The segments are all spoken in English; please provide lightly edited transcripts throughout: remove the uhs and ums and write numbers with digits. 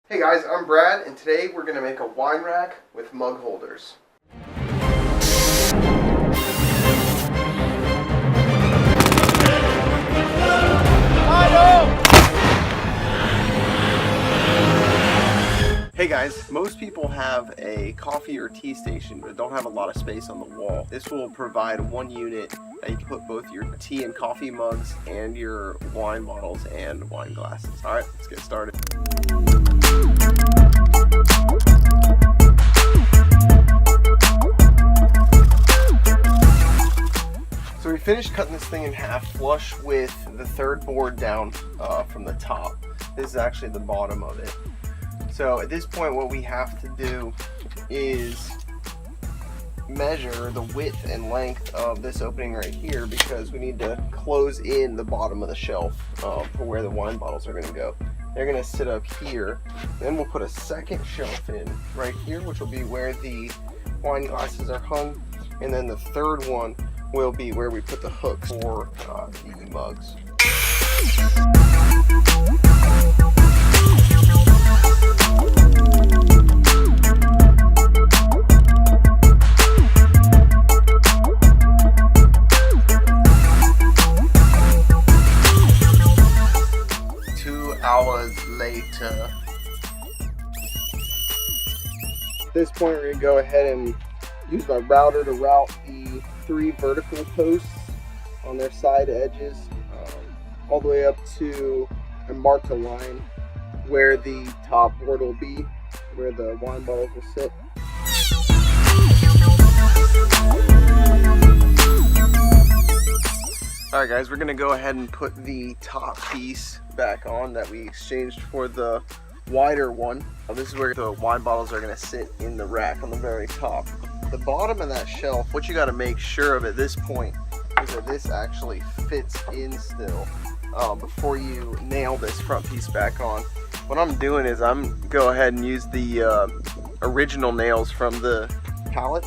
Hey guys, I'm Brad, and today we're going to make a wine rack with mug holders. Hey guys, most people have a coffee or tea station but don't have a lot of space on the wall. This will provide one unit that you can put both your tea and coffee mugs and your wine bottles and wine glasses. Alright, let's get started. So we finished cutting this thing in half flush with the third board down from the top. This is actually the bottom of it. So at this point what we have to do is measure the width and length of this opening right here, because we need to close in the bottom of the shelf for where the wine bottles are going to go. They're going to sit up here. Then we'll put a second shelf in right here, which will be where the wine glasses are hung. And then the third one will be where we put the hooks for the mugs. Hours later. At this point we're going to go ahead and use my router to route the 3 vertical posts on their side edges all the way up to and mark the line where the top board will be, where the wine bottles will sit. Alright guys, we're going to go ahead and put the top piece back on that we exchanged for the wider one. This is where the wine bottles are going to sit in the rack on the very top. The bottom of that shelf, what you got to make sure of at this point is that this actually fits in still before you nail this front piece back on. What I'm doing is I'm go ahead and use the original nails from the pallet,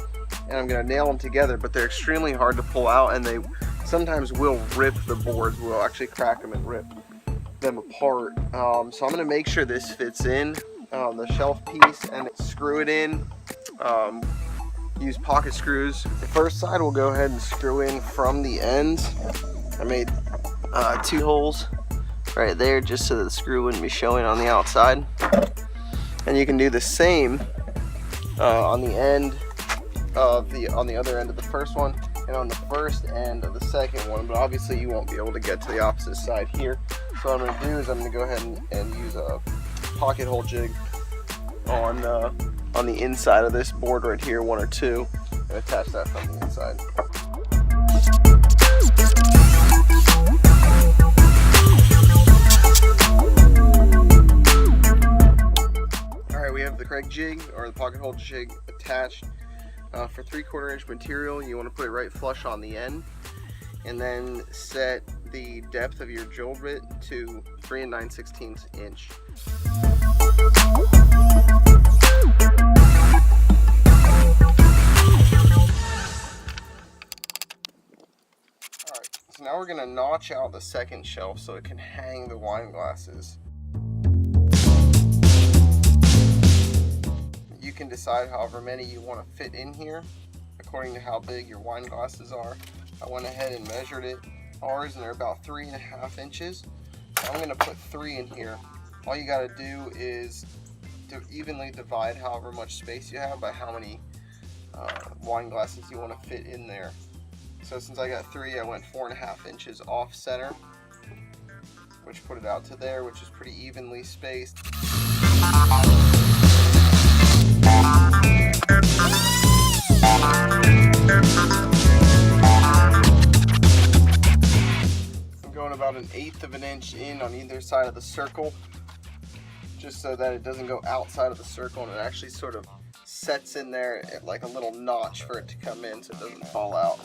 and I'm going to nail them together, but they're extremely hard to pull out, and they sometimes will rip the boards. We'll actually crack them and rip them apart. So I'm going to make sure this fits in the shelf piece and screw it in. Use pocket screws. The first side we'll go ahead and screw in from the ends. I made 2 holes right there just so that the screw wouldn't be showing on the outside. And you can do the same on the end of on the other end of the first one and on the first end of the second one, but obviously you won't be able to get to the opposite side here. So what I'm going to do is I'm going to go ahead and use a pocket hole jig on the inside of this board right here, 1 or 2, and attach that from the inside. Alright, we have the Craig jig, or the pocket hole jig, attached. For 3/4 inch material, you want to put it right flush on the end, and then set the depth of your drill bit to 3 9/16 inch. Alright, so now we're going to notch out the second shelf so it can hang the wine glasses. You can decide however many you want to fit in here according to how big your wine glasses are. I went ahead and measured ours, and they're about 3.5 inches. So I'm going to put 3 in here. All you got to do is to evenly divide however much space you have by how many wine glasses you want to fit in there. So since I got 3, I went 4.5 inches off center, which put it out to there, which is pretty evenly spaced. I'm going about 1/8 of an inch in on either side of the circle, just so that it doesn't go outside of the circle and it actually sort of sets in there like a little notch for it to come in so it doesn't fall out.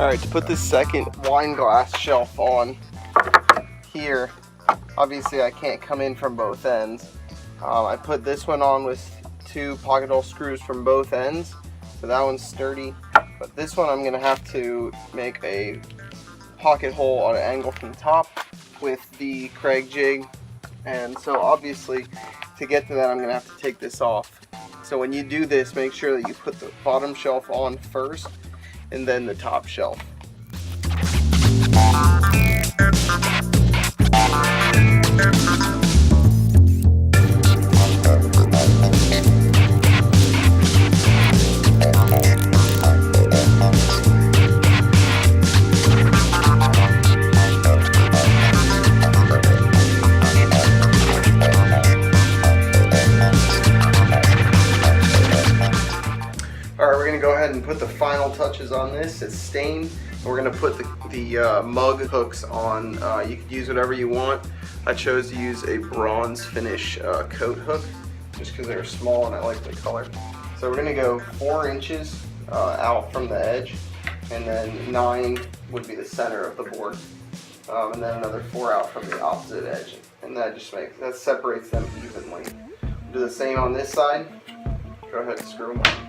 Alright, to put this second wine glass shelf on here, obviously I can't come in from both ends. I put this one on with 2 pocket hole screws from both ends, so that one's sturdy. But this one I'm going to have to make a pocket hole on an angle from the top with the Craig jig. And so obviously to get to that I'm going to have to take this off. So when you do this, make sure that you put the bottom shelf on first and then the top shelf. Go ahead and put the final touches on this. It's stained. We're going to put the mug hooks on. You could use whatever you want. I chose to use a bronze finish coat hook just because they're small and I like the color. So we're going to go 4 inches out from the edge, and then 9 would be the center of the board, and then another 4 out from the opposite edge, and that separates them evenly. Do the same on this side. Go ahead and screw them on.